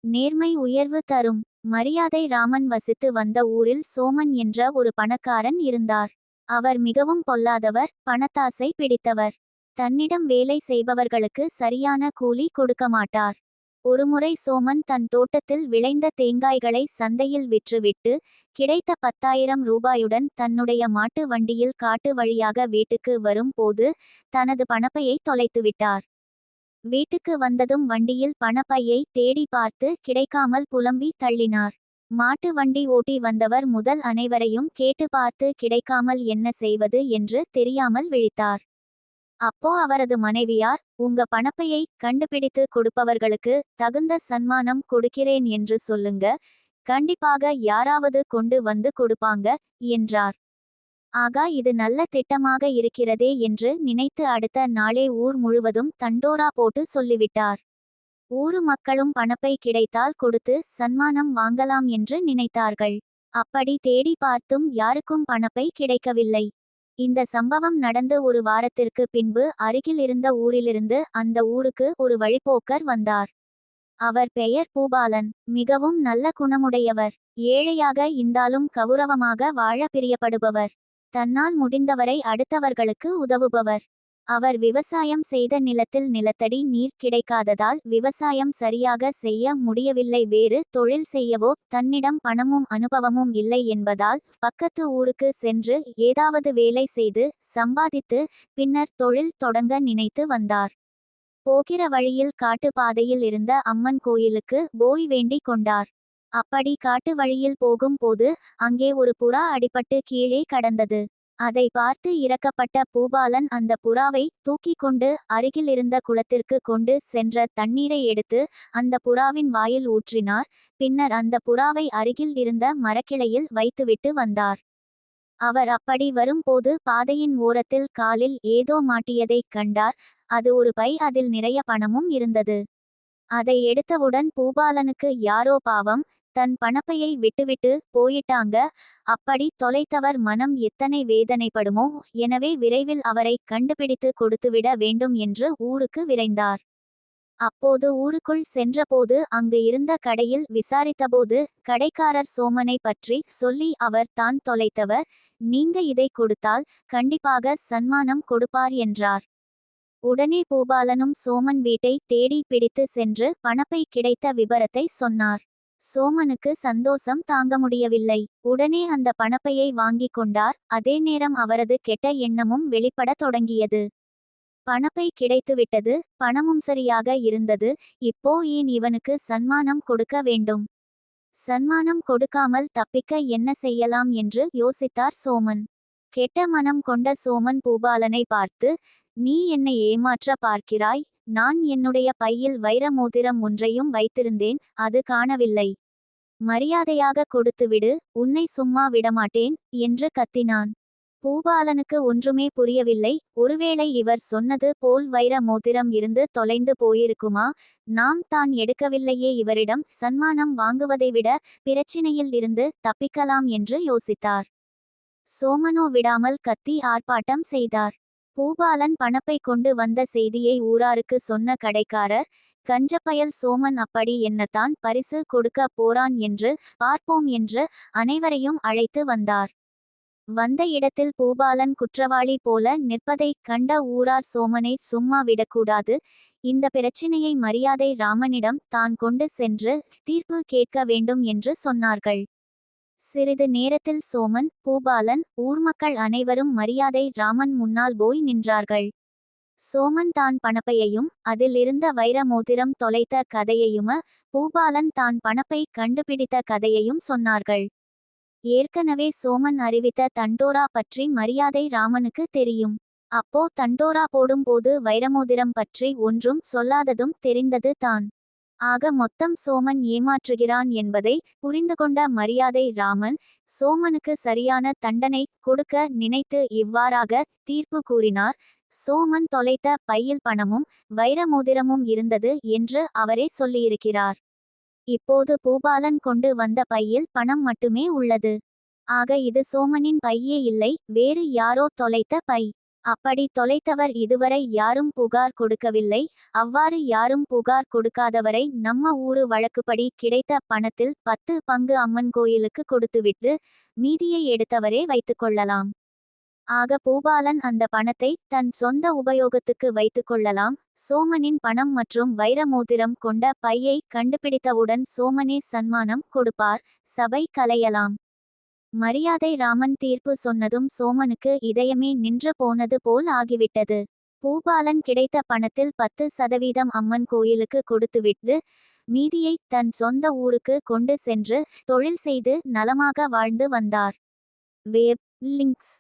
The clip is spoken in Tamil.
நேர்மை உயர்வு தரும். மரியாதை. ராமன் வசித்து வந்த ஊரில் சோமன் என்ற ஒரு பணக்காரன் இருந்தார். அவர் மிகவும் பொல்லாதவர், பணத்தாசை பிடித்தவர். தன்னிடம் வேலை செய்பவர்களுக்கு சரியான கூலி கொடுக்க மாட்டார். ஒருமுறை சோமன் தன் தோட்டத்தில் விளைந்த தேங்காய்களை சந்தையில் விற்றுவிட்டு கிடைத்த 10,000 ரூபாயுடன் தன்னுடைய மாட்டு வண்டியில் காட்டு வழியாக வீட்டுக்கு வரும் போது தனது பணப்பையை தொலைத்துவிட்டார். வீட்டுக்கு வந்ததும் வண்டியில் பணப்பையை தேடி பார்த்து கிடைக்காமல் புலம்பி தள்ளினார். மாட்டு வண்டி ஓட்டி வந்தவர் முதல் அனைவரையும் கேட்டு பார்த்து கிடைக்காமல் என்ன செய்வது என்று தெரியாமல் விழித்தார். அப்போ அவரது மனைவியார், உங்க பணப்பையை கண்டுபிடித்து கொடுப்பவர்களுக்கு தகுந்த சன்மானம் கொடுக்கிறேன் என்று சொல்லுங்க, கண்டிப்பாக யாராவது கொண்டு வந்து கொடுப்பாங்க என்றார். ஆகா, இது நல்ல திட்டமாக இருக்கிறதே என்று நினைத்து அடுத்த நாளே ஊர் முழுவதும் தண்டோரா போட்டு சொல்லிவிட்டார். ஊரு மக்களும் பணப்பை கிடைத்தால் கொடுத்து சன்மானம் வாங்கலாம் என்று நினைத்தார்கள். அப்படி தேடி பார்த்தும் யாருக்கும் பணப்பை கிடைக்கவில்லை. இந்த சம்பவம் நடந்து ஒரு வாரத்திற்கு பின்பு அருகில் இருந்த ஊரிலிருந்து அந்த ஊருக்கு ஒரு வழிப்போக்கர் வந்தார். அவர் பெயர் பூபாலன். மிகவும் நல்ல குணமுடையவர். ஏழையாக இருந்தாலும் கௌரவமாக வாழ பிரியப்படுபவர். தன்னால் முடிந்தவரை அடுத்தவர்களுக்கு உதவுபவர். அவர் விவசாயம் செய்த நிலத்தில் நிலத்தடி நீர் கிடைக்காததால் விவசாயம் சரியாக செய்ய முடியவில்லை. வேறு தொழில் செய்யவோ தன்னிடம் பணமும் அனுபவமும் இல்லை என்பதால் பக்கத்து ஊருக்கு சென்று ஏதாவது வேலை செய்து சம்பாதித்து பின்னர் தொழில் தொடங்க நினைத்து வந்தார். போகிற வழியில் காட்டு பாதையில் இருந்த அம்மன் கோயிலுக்கு போய் வேண்டிக் கொண்டார். அப்படி காட்டு வழியில் போகும் போது அங்கே ஒரு புறா அடிபட்டு கீழே கடந்தது. அதை பார்த்து இறக்கப்பட்ட பூபாலன் அந்த புறாவை தூக்கி கொண்டு அருகில் இருந்த குளத்திற்கு கொண்டு சென்ற தண்ணீரை எடுத்து அந்த புறாவின் வாயில் ஊற்றினார். பின்னர் அந்த புறாவை அருகில் இருந்த மரக்கிளையில் வைத்துவிட்டு வந்தார். அவர் அப்படி வரும்போது பாதையின் ஓரத்தில் காலில் ஏதோ மாட்டியதைக் கண்டார். அது ஒரு பை. அதில் நிறைய பணமும் இருந்தது. அதை எடுத்தவுடன் பூபாலனுக்கு யாரோ பாவம், தன் பணப்பையை விட்டுவிட்டு போயிட்டாங்க, அப்படி தொலைத்தவர் மனம் எத்தனை வேதனைப்படுமோ, எனவே விரைவில் அவரை கண்டுபிடித்து கொடுத்துவிட வேண்டும் என்று ஊருக்கு விரைந்தார். அப்போது ஊருக்குள் சென்றபோது அங்கு இருந்த கடையில் விசாரித்தபோது கடைக்காரர் சோமனை பற்றி சொல்லி அவர் தான் தொலைத்தவர், நீங்க இதை கொடுத்தால் கண்டிப்பாக சன்மானம் கொடுப்பார் என்றார். உடனே பூபாலனும் சோமன் வீட்டை தேடி பிடித்து சென்று பணப்பை கிடைத்த விபரத்தை சொன்னார். சோமனுக்கு சந்தோஷம் தாங்க முடியவில்லை. உடனே அந்த பணப்பையை வாங்கி கொண்டார். அதே நேரம் அவரது கெட்ட எண்ணமும் வெளிப்பட தொடங்கியது. பணப்பை கிடைத்துவிட்டது, பணமும் சரியாக இருந்தது, இப்போ ஏன் இவனுக்கு சன்மானம் கொடுக்க வேண்டும்? சன்மானம் கொடுக்காமல் தப்பிக்க என்ன செய்யலாம் என்று யோசித்தார் சோமன். கெட்ட மனம் கொண்ட சோமன் பூபாலனை பார்த்து, நீ என்னை ஏமாற்ற பார்க்கிறாய். நான் என்னுடைய பையில் வைர மோதிரம் ஒன்றையும் வைத்திருந்தேன், அது காணவில்லை. மரியாதையாக கொடுத்துவிடு, உன்னை சும்மா விடமாட்டேன் என்று கத்தினான். பூபாலனுக்கு ஒன்றுமே புரியவில்லை. ஒருவேளை இவர் சொன்னது போல் வைர மோதிரம் இருந்து தொலைந்து போயிருக்குமா? நாம் தான் எடுக்கவில்லையே, இவரிடம் சன்மானம் வாங்குவதை விட பிரச்சினையில் இருந்து தப்பிக்கலாம் என்று யோசித்தார். சோமனோ விடாமல் கத்தி ஆர்ப்பாட்டம் செய்தார். பூபாலன் பணப்பை கொண்டு வந்த செய்தியை ஊராருக்கு சொன்ன கடைக்காரர், கஞ்சப்பயல் சோமன் அப்படி என்னத்தான் பரிசு கொடுக்க போறான் என்று பார்ப்போம் என்று அனைவரையும் அழைத்து வந்தார். வந்த இடத்தில் பூபாலன் குற்றவாளி போல நிற்பதை கண்ட ஊரார் சோமனை சும்மா விடக்கூடாது, இந்த பிரச்சினையை மரியாதை ராமனிடம் தான் கொண்டு சென்று தீர்ப்பு கேட்க வேண்டும் என்று சொன்னார்கள். சிறிது நேரத்தில் சோமன், பூபாலன், ஊர்மக்கள் அனைவரும் மரியாதை ராமன் முன்னால் போய் நின்றார்கள். சோமன் தான் பணப்பையையும் அதில் இருந்த வைர மோதிரம் தொலைத்த கதையையும் பூபாலன் தான் பணப்பை கண்டுபிடித்த கதையையும் சொன்னார்கள். ஏற்கனவே சோமன் அறிவித்த தண்டோரா பற்றி மரியாதை ராமனுக்கு தெரியும். அப்போ தண்டோரா போடும் போது வைரமோதிரம் பற்றி ஒன்றும் சொல்லாததும் தெரிந்தது தான். ஆக மொத்தம் சோமன் ஏமாற்றுகிறான் என்பதை புரிந்துகொண்ட மரியாதை ராமன் சோமனுக்கு சரியான தண்டனை கொடுக்க நினைத்து இவ்வாறாக தீர்ப்பு கூறினார். சோமன் தொலைத்த பையில் பணமும் வைர மோதிரமும் இருந்தது என்று அவரே சொல்லியிருக்கிறார். இப்போது பூபாலன் கொண்டு வந்த பையில் பணம் மட்டுமே உள்ளது. ஆக இது சோமனின் பையே இல்லை, வேறு யாரோ தொலைத்த பை. அப்படி தொலைத்தவர் இதுவரை யாரும் புகார் கொடுக்கவில்லை. அவ்வாறு யாரும் புகார் கொடுக்காதவரை நம்ம ஊரு வழக்குப்படி கிடைத்த பணத்தில் 10 பங்கு அம்மன் கோயிலுக்கு கொடுத்துவிட்டு மீதியை எடுத்தவரே வைத்துக்கொள்ளலாம். ஆக பூபாலன் அந்த பணத்தை தன் சொந்த உபயோகத்துக்கு வைத்துக்கொள்ளலாம். சோமனின் பணம் மற்றும் வைர மோதிரம் கொண்ட பையை கண்டுபிடித்தவுடன் சோமனே சன்மானம் கொடுப்பார். சபை கலையலாம். மரியாதை ராமன் தீர்ப்பு சொன்னதும் சோமனுக்கு இதயமே நின்று போனது போல் ஆகிவிட்டது. பூபாலன் கிடைத்த பணத்தில் 10% அம்மன் கோயிலுக்கு கொடுத்துவிட்டு மீதியை தன் சொந்த ஊருக்கு கொண்டு சென்று தொழில் செய்து நலமாக வாழ்ந்து வந்தார். Web links